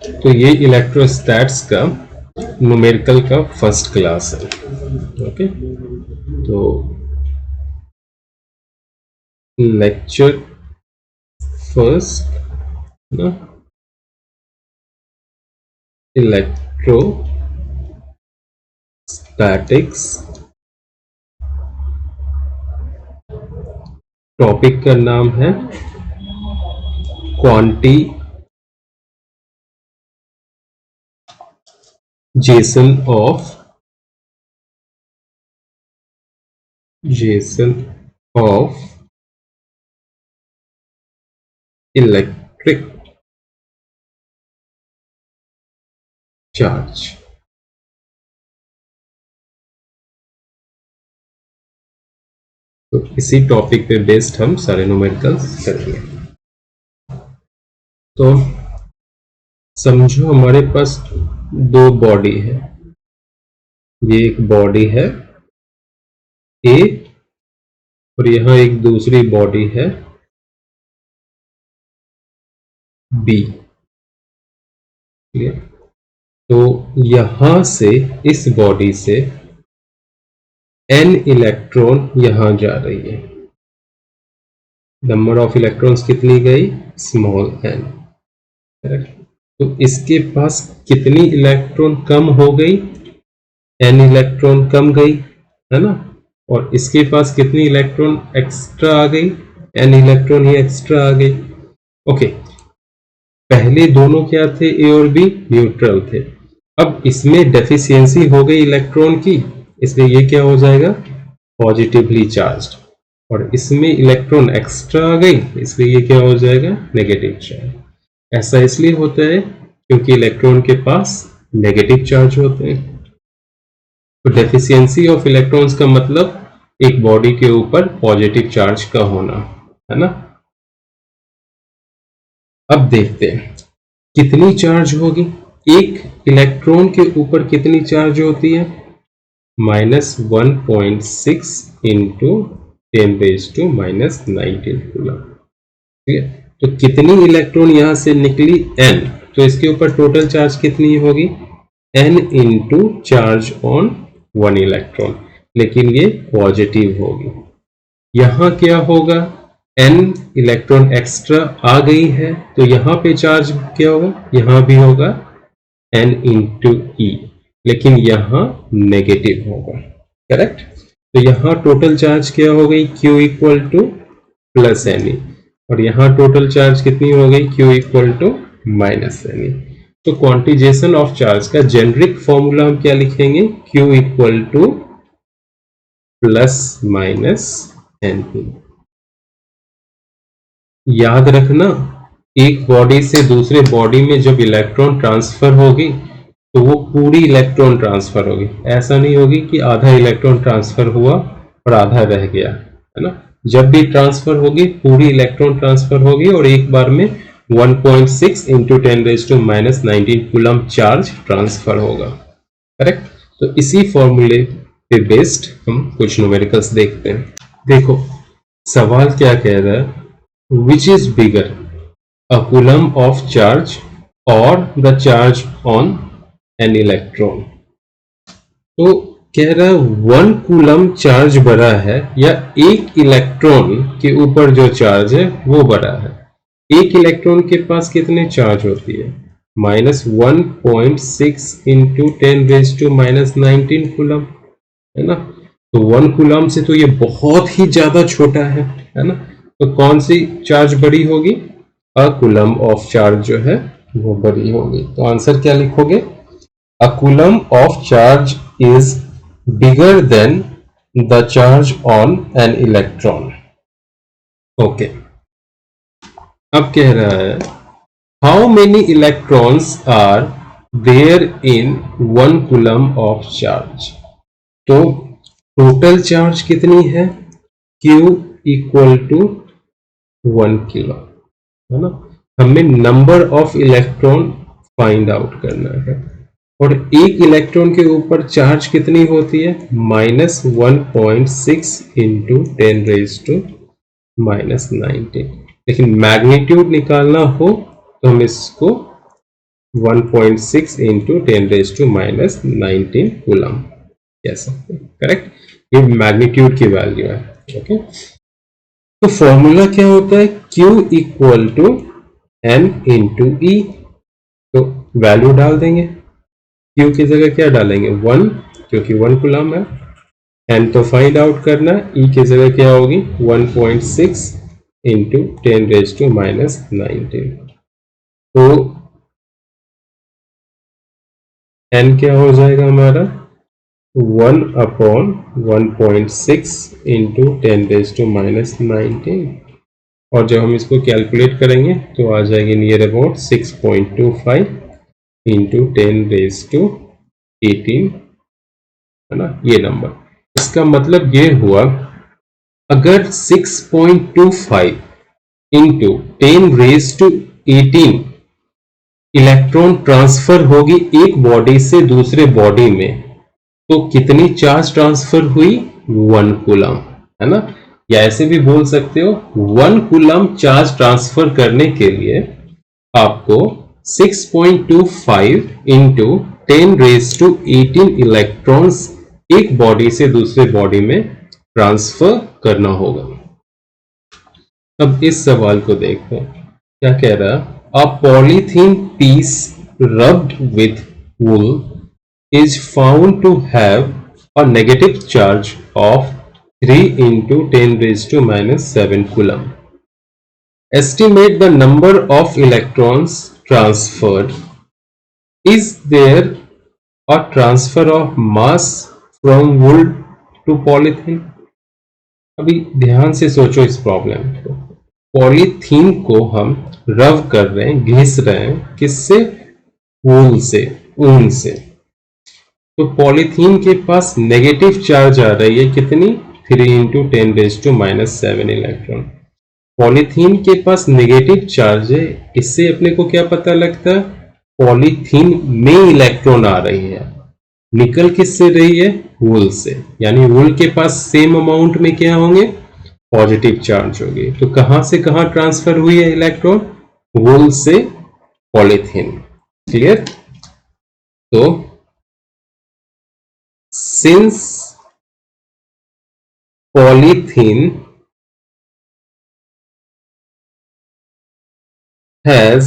तो ये इलेक्ट्रोस्टैट्स का न्यूमेरिकल का फर्स्ट क्लास है। ओके, तो लेक्चर फर्स्ट ना, इलेक्ट्रोस्टैटिक्स। टॉपिक का नाम है क्वांटिजेशन ऑफ इलेक्ट्रिक चार्ज। तो इसी टॉपिक पे बेस्ड हम सारे न्यूमेरिकल्स करेंगे। तो समझो हमारे पास दो बॉडी है, ये एक बॉडी है ए और यहां एक दूसरी बॉडी है बी। क्लियर? तो यहां से इस बॉडी से n इलेक्ट्रॉन यहां जा रही है। नंबर ऑफ इलेक्ट्रॉन्स कितनी गई? Small n। तो इसके पास कितनी इलेक्ट्रॉन कम हो गई? n इलेक्ट्रॉन कम गई, है ना। और इसके पास कितनी इलेक्ट्रॉन एक्स्ट्रा आ गई? n इलेक्ट्रॉन ही एक्स्ट्रा आ गई। ओके, पहले दोनों क्या थे? ए और बी न्यूट्रल थे। अब इसमें डेफिशिएंसी हो गई इलेक्ट्रॉन की, इसलिए ये क्या हो जाएगा? Positively charged. और इसमें इलेक्ट्रॉन एक्स्ट्रा आ गई, इसलिए ये क्या हो जाएगा? Negative charge. ऐसा इसलिए होता है क्योंकि इलेक्ट्रॉन के पास नेगेटिव चार्ज होते हैं। तो डेफिशिएंसी ऑफ इलेक्ट्रॉन्स का मतलब एक बॉडी के ऊपर पॉजिटिव चार्ज का होना, है ना। अब देखते हैं कितनी चार्ज होगी। एक इलेक्ट्रॉन के ऊपर कितनी चार्ज होती है? -1.6 इंटू 10⁻⁻19 कूलम। ठीक है, तो कितनी इलेक्ट्रॉन यहां से निकली? n। तो इसके ऊपर टोटल चार्ज कितनी होगी? n into charge on 1 electron, लेकिन ये पॉजिटिव होगी। यहां क्या होगा? n इलेक्ट्रॉन एक्स्ट्रा आ गई है, तो यहां पे चार्ज क्या होगा? यहां भी होगा n इंटू ई, लेकिन यहां नेगेटिव होगा। करेक्ट? तो यहां टोटल चार्ज क्या हो गई? Q equal to plus NE, और यहां टोटल चार्ज कितनी हो गई? Q equal to minus NE। तो क्वांटिजेशन ऑफ चार्ज का जेनरिक फॉर्मूला हम क्या लिखेंगे? Q equal to plus minus NE। याद रखना, एक बॉडी से दूसरे बॉडी में जब इलेक्ट्रॉन ट्रांसफर होगी तो वो पूरी इलेक्ट्रॉन ट्रांसफर होगी। ऐसा नहीं होगी कि आधा इलेक्ट्रॉन ट्रांसफर हुआ और आधा रह गया, है ना। जब भी ट्रांसफर होगी पूरी इलेक्ट्रॉन ट्रांसफर होगी और एक बार में 1.6 इंटू 10⁻⁻19 कूलम चार्ज ट्रांसफर होगा। करेक्ट? तो इसी फॉर्मूले पे बेस्ड हम कुछ न्यूमेरिकल्स देखते हैं। देखो सवाल क्या कह रहा है? Which is bigger, a coulomb of charge or the charge on an electron। तो कह रहा है 1 कूलम चार्ज बड़ा है या एक इलेक्ट्रॉन के ऊपर जो चार्ज है वो बड़ा है। एक इलेक्ट्रॉन के पास कितने चार्ज होती है? -1.6 इंटू 10⁻⁻19 कूलम, है ना। तो 1 कूलम से तो ये बहुत ही ज्यादा छोटा है ना। तो कौन सी चार्ज बड़ी होगी? अ कूलम ऑफ चार्ज जो है वो बड़ी होगी। तो आंसर क्या लिखोगे? A coulomb of charge is bigger than the charge on an electron. Okay, अब कह रहा है how many electrons are there in 1 coulomb of charge. तो टोटल चार्ज कितनी है? Q इक्वल टू 1 किलो, है ना। हमें number of electron find out करना है और एक इलेक्ट्रॉन के ऊपर चार्ज कितनी होती है? -1.6 इंटू 10⁻⁻19। लेकिन मैग्नीट्यूड निकालना हो तो हम इसको 1.6 इंटू 10⁻⁻19 कूलम कह सकते हैं, करेक्ट। ये मैग्नीट्यूड की वैल्यू है। ओके, तो फॉर्मूला क्या होता है, Q equal to N into e. तो वैल्यू डाल देंगे, Q की जगह क्या डालेंगे 1, क्योंकि 1 कूलम है। N तो फाइंड आउट करना है, E की जगह क्या होगी 1.6 इंटू 10⁻⁻19। तो N क्या हो जाएगा हमारा 1/1.6 इंटू 10⁻⁻19। और जब हम इसको कैलकुलेट करेंगे तो आ जाएगी नियर अबाउट 6.25 इंटू 10⁻18, है ना, ये नंबर। इसका मतलब ये हुआ, अगर 6.25 इंटू 10⁻18 इलेक्ट्रॉन ट्रांसफर होगी एक बॉडी से दूसरे बॉडी में, तो कितनी चार्ज ट्रांसफर हुई 1 कूलम, है ना। या ऐसे भी बोल सकते हो 1 कूलम चार्ज ट्रांसफर करने के लिए आपको 6.25 इंटू 10⁻18 इलेक्ट्रॉन्स एक बॉडी से दूसरे बॉडी में ट्रांसफर करना होगा। अब इस सवाल को देखो, क्या कह रहा है, a polythene piece rubbed with wool is found to have a negative charge of 3 into 10⁻⁷ coulomb. Estimate the number of electrons transferred. Is there a transfer of mass from wool to polythene? अभी ध्यान से सोचो इस problem को। Polythene को हम रब कर रहे हैं, घिस रहे हैं, किससे, वूल से, ऊन से। तो पॉलीथीन के पास नेगेटिव चार्ज आ रही है कितनी 3 इंटू 10⁻⁷ इलेक्ट्रॉन। पॉलीथीन के पास नेगेटिव चार्ज है, इससे अपने को क्या पता लगता है, पॉलीथीन में इलेक्ट्रॉन आ रही है, निकल किससे रही है, वूल से। यानी वूल के पास सेम अमाउंट में क्या होंगे, पॉजिटिव चार्ज होगी। तो कहां से कहां ट्रांसफर हुई है इलेक्ट्रॉन, वूल से पॉलीथीन। क्लियर। तो since polythene has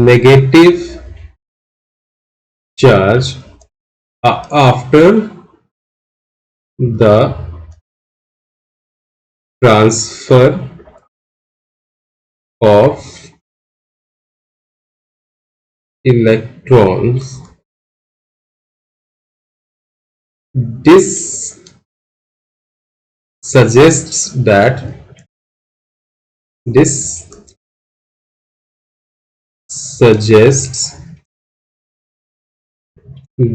negative charge after the transfer of electrons, this suggests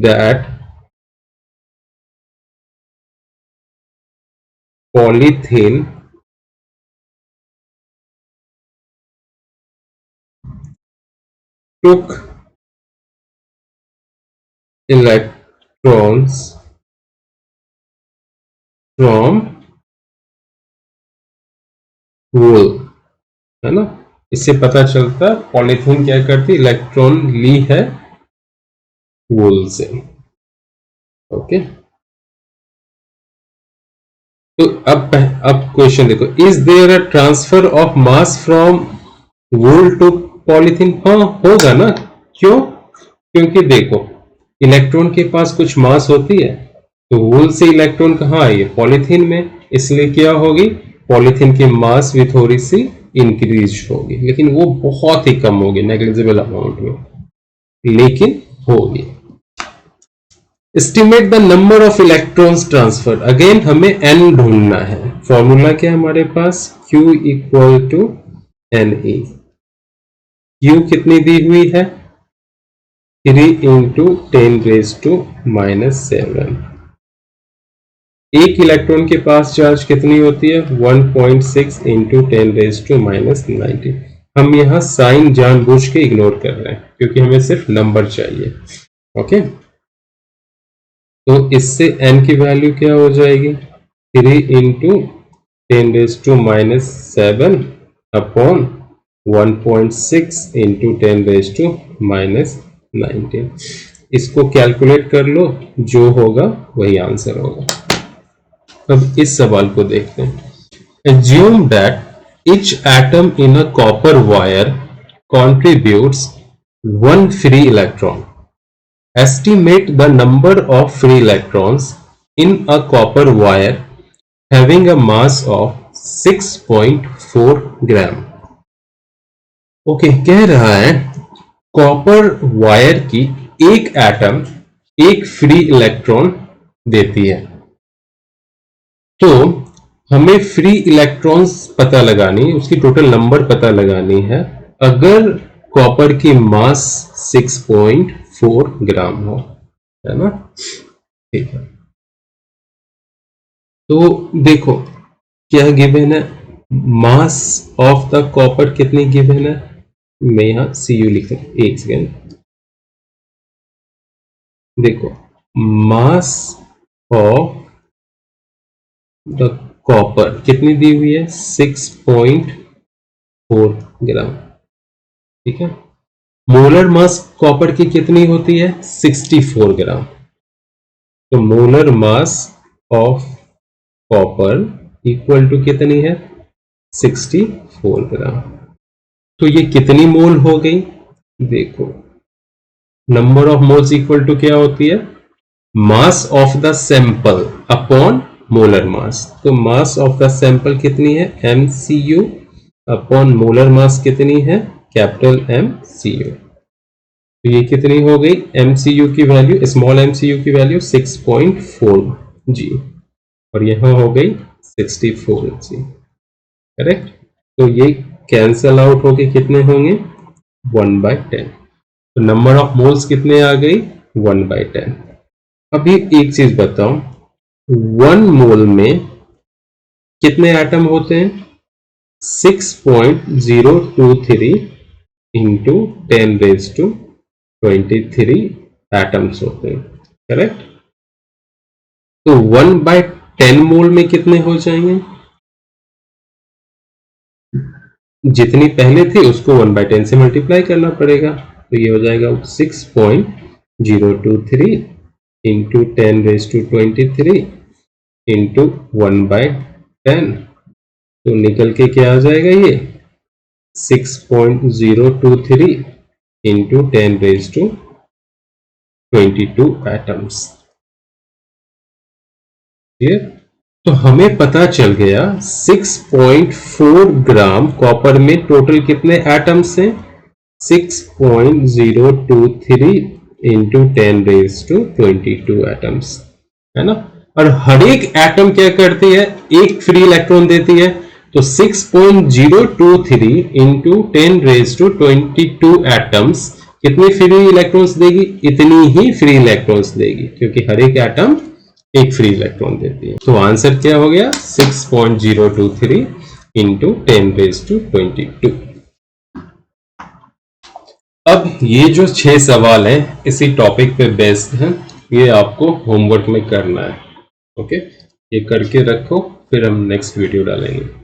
that polythene took electrons from wool, है ना। इससे पता चलता पॉलीथीन क्या करती, इलेक्ट्रॉन ली है वूल से। ओके, तो अब क्वेश्चन देखो, is there a transfer of mass from wool to polythene. हाँ होगा ना, क्यों, क्योंकि देखो इलेक्ट्रॉन के पास कुछ मास होती है, तो वूल से इलेक्ट्रॉन कहाँ आई है, पॉलीथीन में, इसलिए क्या होगी, पॉलीथीन की मास भी थोड़ी सी इंक्रीज होगी, लेकिन वो बहुत ही कम होगी, नेग्लिजिबल अमाउंट में, लेकिन होगी। Estimate the number of electrons transfer, again हमें n ढूंढना है। फॉर्मूला क्या है हमारे पास, Q equal to NE। Q कितनी दी हुई है 3 इंटू 10⁻⁻⁷। एक इलेक्ट्रॉन के पास चार्ज कितनी होती है 1.6 इंटू 10⁻⁻⁹। हम यहां साइन जानबूझ के इग्नोर कर रहे हैं क्योंकि हमें सिर्फ नंबर चाहिए। ओके, तो इससे n की वैल्यू क्या हो जाएगी 3 इंटू 10⁻⁷ अपॉन 1.6 इंटू 10⁻⁻⁷ 19। इसको कैलकुलेट कर लो, जो होगा वही आंसर होगा। अब इस सवाल को देखते हैं। Assume that each atom in a copper wire contributes one free electron. Estimate the number of free electrons in a copper wire having a mass of 6.4 gram. Okay, कह रहा है कॉपर वायर की एक एटम एक free electron देती है। तो हमें फ्री इलेक्ट्रॉन्स पता लगानी, उसकी टोटल नंबर पता लगानी है अगर कॉपर की मास 6.4 ग्राम हो, है ना। ठीक है, तो देखो क्या गिवन है, मास ऑफ द कॉपर कितनी गिवन है, मैं यहां Cu लिख रहा हूं, एक सेकेंड। देखो मास ऑफ द कॉपर कितनी दी हुई है, 6.4 ग्राम। ठीक है, मोलर मास कॉपर की कितनी होती है, 64 ग्राम। तो molar mass of copper equal to कितनी है, 64 ग्राम। तो ये कितनी मोल हो गई, देखो number of moles equal to क्या होती है, mass of the sample upon molar mass. तो मास ऑफ द सैंपल कितनी है, MCU अपॉन मोलर मास कितनी है, कैपिटल MCU। तो ये कितनी हो गई, MCU की वैल्यू, स्मॉल MCU की वैल्यू 6.4 G और यहां हो गई 64 G, करेक्ट। तो ये कैंसल आउट होके कितने होंगे, 1/10। तो नंबर ऑफ मोल्स कितने आ गई, 1/10। अभी एक चीज बताओ, 1 मोल में कितने एटम होते हैं, 6.023 इंटू 10⁻23 एटम्स होते हैं, करेक्ट। तो 1/10 मोल में कितने हो जाएंगे, जितनी पहले थी उसको 1/10 से मल्टीप्लाई करना पड़ेगा। तो ये हो जाएगा 6.023 इंटू 10⁻23 इंटू 1/10। तो निकल के क्या आ जाएगा, ये 6.023 इंटू 10⁻22 एटम्स। क्लियर। तो हमें पता चल गया 6.4 ग्राम कॉपर में टोटल कितने एटम्स हैं, 6.023 इंटू 10⁻22 एटम्स, है ना। और हर एक एटम क्या करती है, एक फ्री इलेक्ट्रॉन देती है। तो 6.023 इंटू 10⁻22 एटम्स कितने फ्री इलेक्ट्रॉन्स देगी, इतनी ही फ्री इलेक्ट्रॉन्स देगी, क्योंकि हर एक एटम एक फ्री इलेक्ट्रॉन देती है। तो आंसर क्या हो गया, 6.023 इंटू 10⁻22। अब ये जो 6 सवाल हैं इसी टॉपिक पे बेस्ड हैं, ये आपको होमवर्क में करना है। ओके, ये करके रखो, फिर हम नेक्स्ट वीडियो डालेंगे।